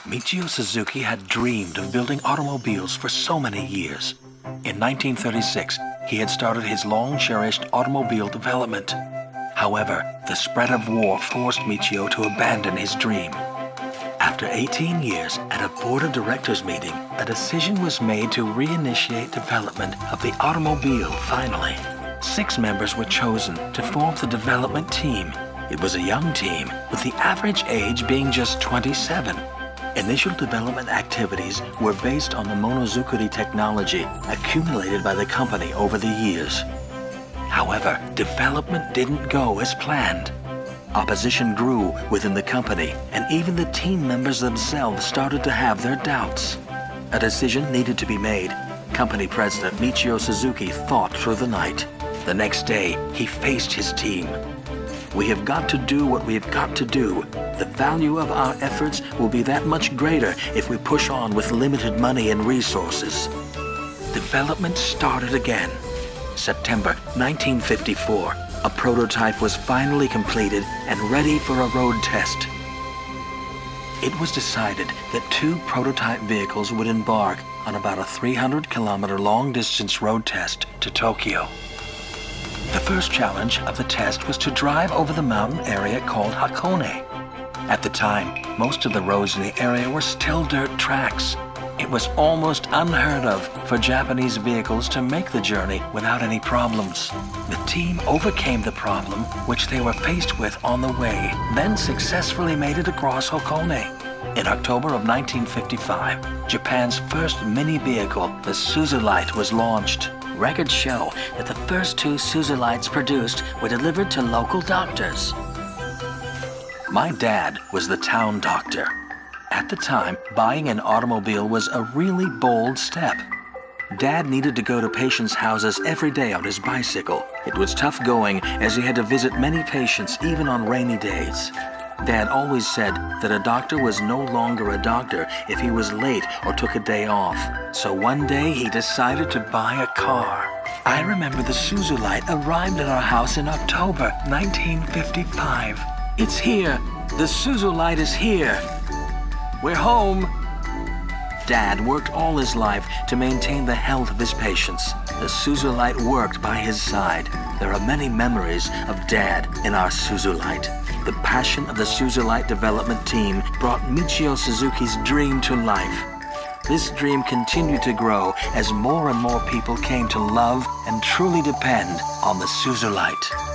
Michio Suzuki had dreamed of building automobiles for so many years. In 1936, he had started his long-cherished automobile development. However, the spread of war forced Michio to abandon his dream. After 18 years, at a board of directors meeting, a decision was made to reinitiate development of the automobile finally. 6 members were chosen to form the development team. It was a young team, with the average age being just 27. Initial development activities were based on the monozukuri technology accumulated by the company over the years. However, development didn't go as planned. Opposition grew within the company, and even the team members themselves started to have their doubts. A decision needed to be made. Company president Michio Suzuki thought through the night. The next day, he faced his team. We have got to do what we have got to do. The value of our efforts will be that much greater if we push on with limited money and resources. Development started again. September 1954, a prototype was finally completed and ready for a road test. It was decided that 2 prototype vehicles would embark on about a 300-kilometer long-distance road test to Tokyo. The first challenge of the test was to drive over the mountain area called Hakone. At the time, most of the roads in the area were still dirt tracks. It was almost unheard of for Japanese vehicles to make the journey without any problems. The team overcame the problem which they were faced with on the way, then successfully made it across Hakone. In October of 1955, Japan's first mini vehicle, the Suzulight, was launched. Records show that the first 2 Suzulights produced were delivered to local doctors. My dad was the town doctor. At the time, buying an automobile was a really bold step. Dad needed to go to patients' houses every day on his bicycle. It was tough going as he had to visit many patients even on rainy days. Dad always said that a doctor was no longer a doctor if he was late or took a day off. So one day he decided to buy a car. I remember the Suzulight arrived at our house in October 1955. It's here. The Suzulight is here. We're home. Dad worked all his life to maintain the health of his patients. The Suzulight worked by his side. There are many memories of Dad in our Suzulight. The passion of the Suzulight development team brought Michio Suzuki's dream to life. This dream continued to grow as more and more people came to love and truly depend on the Suzulight.